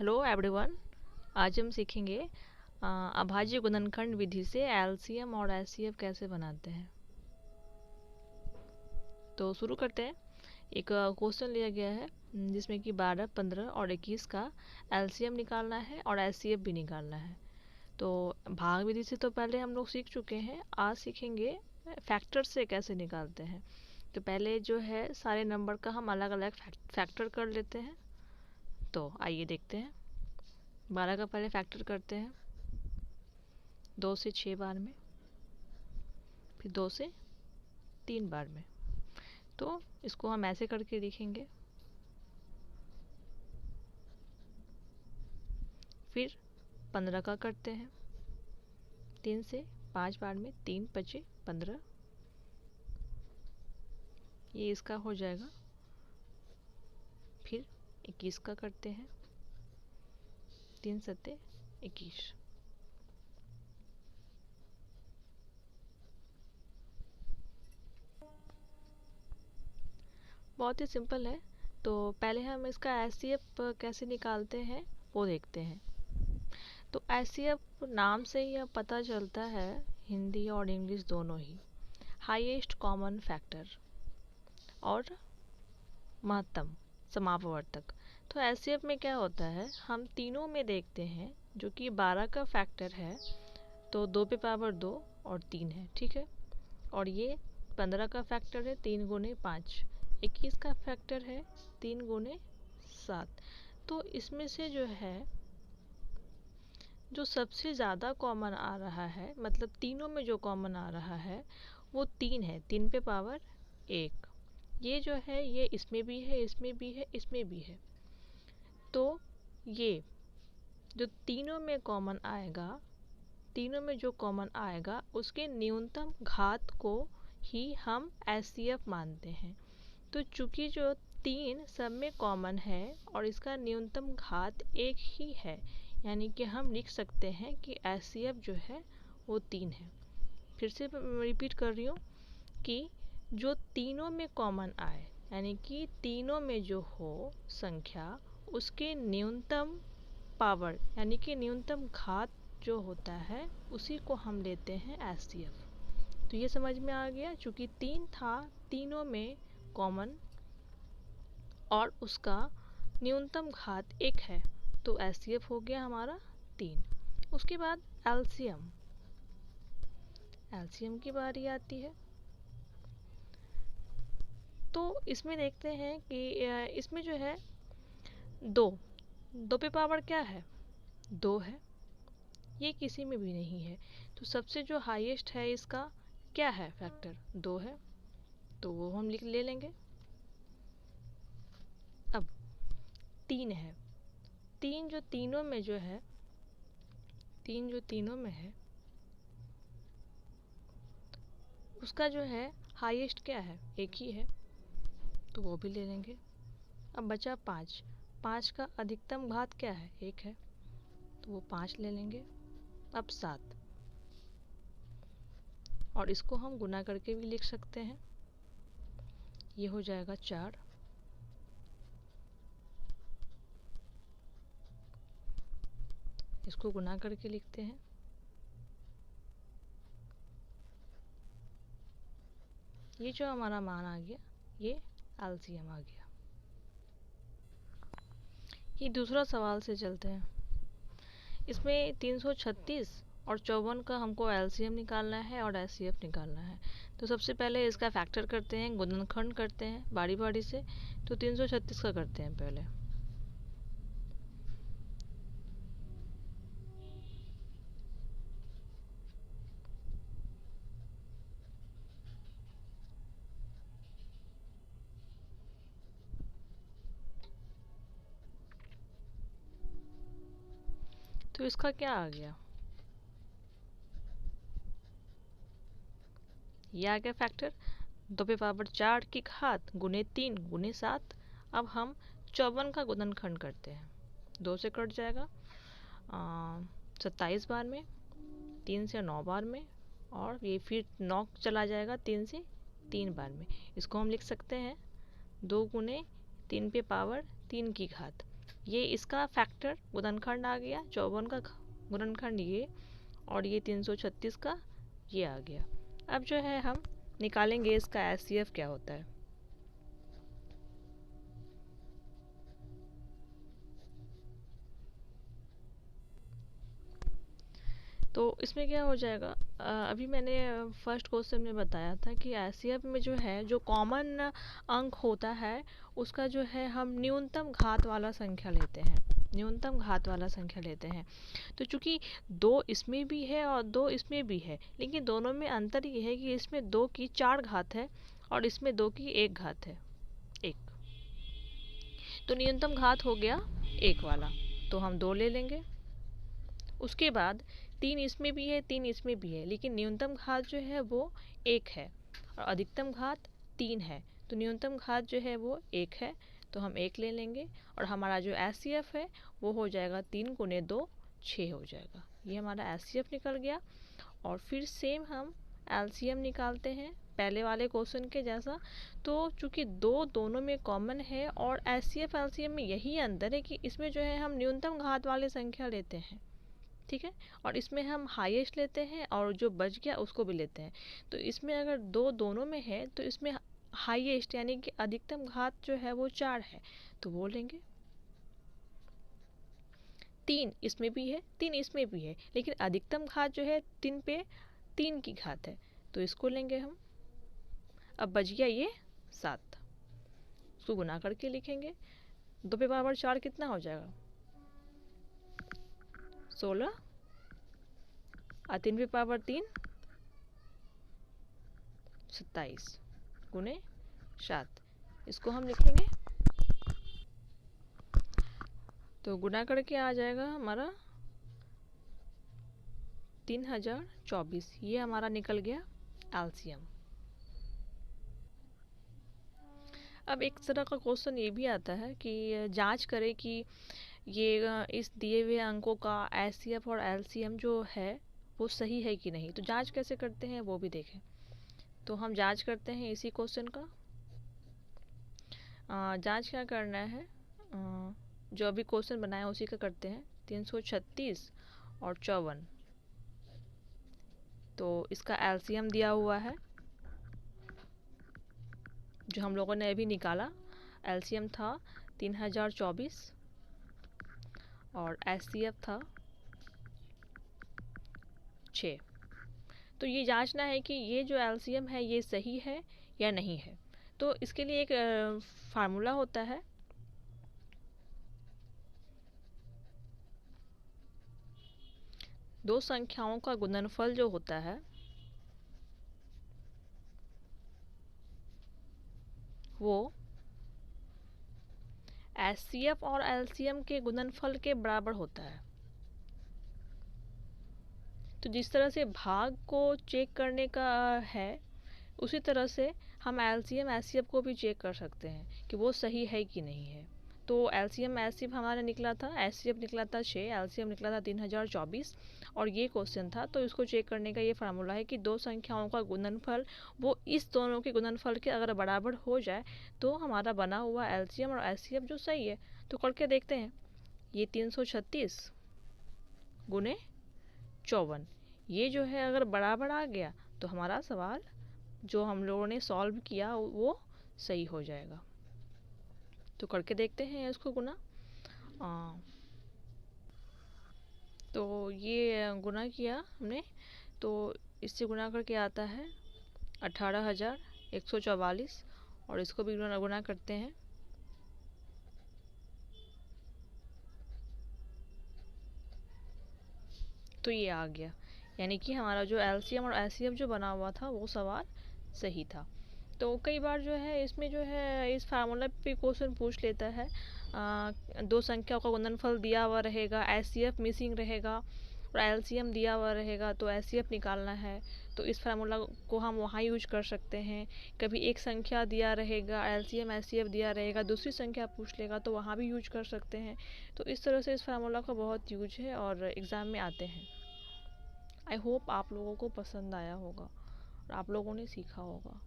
Hello everyone. आज हम सीखेंगे अभाज्य गुणनखंड विधि से एलसीएम और एचसीएफ कैसे बनाते हैं। तो शुरू करते हैं। एक क्वेश्चन लिया गया है जिसमें कि 12, 15 और 21 का एलसीएम निकालना है और एचसीएफ भी निकालना है। तो भाग विधि से तो पहले हम लोग सीख चुके हैं, आज सीखेंगे फैक्टर से कैसे निकालते हैं। तो पहले जो है सारे नंबर का हम अलग अलग फैक्टर कर लेते हैं। तो आइए देखते हैं। 12 का पहले फैक्टर करते हैं 2 से 6 बार में, फिर 2 से 3 बार में। तो इसको हम ऐसे करके लिखेंगे। फिर 15 का करते हैं 3 से 5 बार में, 3 5 15, ये इसका हो जाएगा। फिर 21 का करते हैं 3 7 21। बहुत ही सिंपल है। तो पहले हम इसका एचसीएफ कैसे निकालते हैं वो देखते हैं। तो एचसीएफ नाम से ही अब पता चलता है, हिंदी और इंग्लिश दोनों ही, हाईएस्ट कॉमन फैक्टर और महत्तम समापवर्तक। तो एचसीएफ में क्या होता है, हम तीनों में देखते हैं। जो कि 12 का फैक्टर है तो 2 पे पावर 2 और 3 है, ठीक है। और ये 15 का फैक्टर है 3 गुने 5, 21 का फैक्टर है 3 गुने 7। तो इसमें से जो है जो सबसे ज़्यादा कॉमन आ रहा है, मतलब तीनों में जो कॉमन आ रहा है वो 3 है, 3 पे पावर 1। ये जो है ये इसमें भी है, इसमें भी है, इसमें भी है। तो ये जो तीनों में कॉमन आएगा, तीनों में जो कॉमन आएगा उसके न्यूनतम घात को ही हम एचसीएफ मानते हैं। तो चूंकि जो 3 सब में कॉमन है और इसका न्यूनतम घात 1 ही है, यानी कि हम लिख सकते हैं कि एचसीएफ जो है वो 3 है। फिर से रिपीट कर रही हूँ कि जो तीनों में कॉमन आए, यानी कि तीनों में जो हो संख्या, उसके न्यूनतम पावर यानी कि न्यूनतम घात जो होता है उसी को हम लेते हैं एचसीएफ। तो ये समझ में आ गया। चूँकि 3 था, तीनों में कॉमन और उसका न्यूनतम घात 1 है, तो एचसीएफ हो गया हमारा 3। उसके बाद एलसीएम, एलसीएम की बारी आती है। तो इसमें देखते हैं कि इसमें जो है 2 2 पे पावर क्या है 2 है, ये किसी में भी नहीं है। तो सबसे जो हाईएस्ट है इसका क्या है फैक्टर 2 है, तो वो हम लिख ले लेंगे। अब 3 है, 3 जो तीनों में जो है, 3 जो तीनों में है उसका जो है हाईएस्ट क्या है 1 ही है, तो वो भी ले लेंगे। अब बचा 5, 5 का अधिकतम घात क्या है 1 है, तो वो 5 ले लेंगे। अब 7, और इसको हम गुना करके भी लिख सकते हैं, ये हो जाएगा 4। इसको गुना करके लिखते हैं, ये जो हमारा मान आ गया ये एलसीएम आ गया। ये दूसरा सवाल से चलते हैं। इसमें 336 और 54 का हमको एलसीएम निकालना है और एचसीएफ निकालना है। तो सबसे पहले इसका फैक्टर करते हैं, गुणनखंड करते हैं बारी बारी से। तो 336 का करते हैं पहले। तो इसका क्या आ गया, ये आ गया फैक्टर 2 पे पावर 4 की घात गुने 3 गुने 7। अब हम 54 का गुणनखंड करते हैं, 2 से कट जाएगा 27 बार में, 3 से 9 बार में, और ये फिर 9 चला जाएगा 3 से 3 बार में। इसको हम लिख सकते हैं 2 गुने 3 पे पावर 3 की घात। ये इसका फैक्टर गुणनखंड आ गया, 54 का गुणनखंड ये, और ये 336 का ये आ गया। अब जो है हम निकालेंगे इसका एचसीएफ क्या होता है। तो इसमें क्या हो जाएगा, अभी मैंने फर्स्ट क्वेश्चन में बताया था कि एचसीएफ में जो है जो कॉमन अंक होता है उसका जो है हम न्यूनतम घात वाला संख्या लेते हैं, न्यूनतम घात वाला संख्या लेते हैं। तो चूंकि 2 इसमें भी है और 2 इसमें भी है, लेकिन दोनों में अंतर ये है कि इसमें 2 की 4 घात है और इसमें 2 की 1 घात है, 1। तो न्यूनतम घात हो गया 1 वाला, तो हम 2 ले लेंगे। उसके बाद 3 इसमें भी है 3 इसमें भी है, लेकिन न्यूनतम घात जो है वो 1 है और अधिकतम घात 3 है, तो न्यूनतम घात जो है वो 1 है, तो हम 1 ले लेंगे। और हमारा जो एचसीएफ है वो हो जाएगा 3 गुने 2 6 हो जाएगा। ये हमारा एचसीएफ निकल गया। और फिर सेम हम एलसीएम निकालते हैं पहले वाले क्वेश्चन के जैसा। तो चूंकि दोनों में कॉमन है और एचसीएफ एलसीएम में यही अंतर है कि इसमें जो है हम न्यूनतम घात वाली संख्या लेते हैं, ठीक है, और इसमें हम हाईएस्ट लेते हैं और जो बच गया उसको भी लेते हैं। तो इसमें अगर दोनों में है तो इसमें हाईएस्ट यानी कि अधिकतम घात जो है वो 4 है, तो वो लेंगे। 3 इसमें भी है 3 इसमें भी है, लेकिन अधिकतम घात जो है 3 पे 3 की घात है, तो इसको लेंगे हम। अब बच गया ये 7, उसको गुना करके लिखेंगे। 2 पे पावर 4 कितना हो जाएगा, 16, और 3 पे पावर 3 27 गुने 7, इसको हम लिखेंगे। तो गुना करके आ जाएगा हमारा 3024, ये हमारा निकल गया एलसीएम। अब एक तरह का क्वेश्चन ये भी आता है कि जांच करें कि ये इस दिए हुए अंकों का एचसीएफ और एलसीएम जो है वो सही है कि नहीं। तो जांच कैसे करते हैं वो भी देखें। तो हम जांच करते हैं इसी क्वेश्चन का। जांच क्या करना है, जो अभी क्वेश्चन बनाया उसी का करते हैं। 336 और 54, तो इसका एलसीएम दिया हुआ है जो हम लोगों ने अभी निकाला। एलसीएम था 3024 और एचसीएफ था 6। तो ये जांचना है कि ये जो एलसीएम है ये सही है या नहीं है। तो इसके लिए एक फार्मूला होता है, दो संख्याओं का गुणनफल जो होता है वो एचसीएफ और एलसीएम के गुणनफल के बराबर होता है। तो जिस तरह से भाग को चेक करने का है उसी तरह से हम एलसीएम एचसीएफ को भी चेक कर सकते हैं कि वो सही है कि नहीं है। तो एलसीएम एचसीएफ हमारा निकला था, एचसीएफ निकला था 6, एलसीएम निकला था 3024 और ये क्वेश्चन था। तो इसको चेक करने का ये फार्मूला है कि दो संख्याओं का गुणनफल वो इस दोनों के गुणनफल के अगर बराबर हो जाए तो हमारा बना हुआ एलसीएम और एचसीएफ जो सही है। तो करके देखते हैं। ये 336 गुने 54, ये जो है अगर बराबर आ गया तो हमारा सवाल जो हम लोगों ने सॉल्व किया वो सही हो जाएगा। तो करके देखते हैं इसको गुना। तो ये गुना किया हमने, तो इससे गुना करके आता है 18,144 और इसको भी गुना करते हैं। तो ये आ गया, यानी कि हमारा जो एलसीएम और एचसीएफ जो बना हुआ था वो सवाल सही था। तो कई बार जो है इसमें जो है इस फार्मूला पे क्वेश्चन पूछ लेता है, दो संख्याओं का गुणनफल दिया हुआ रहेगा, एचसीएफ मिसिंग रहेगा और एलसीएम दिया हुआ रहेगा, तो एचसीएफ निकालना है। तो इस फार्मूला को हम वहाँ यूज कर सकते हैं। कभी एक संख्या दिया रहेगा, एलसीएम एचसीएफ दिया रहेगा, दूसरी संख्या पूछ लेगा तो वहाँ भी यूज कर सकते हैं। तो इस तरह से इस फार्मूला का बहुत यूज है और एग्ज़ाम में आते हैं। आई होप आप लोगों को पसंद आया होगा और आप लोगों ने सीखा होगा।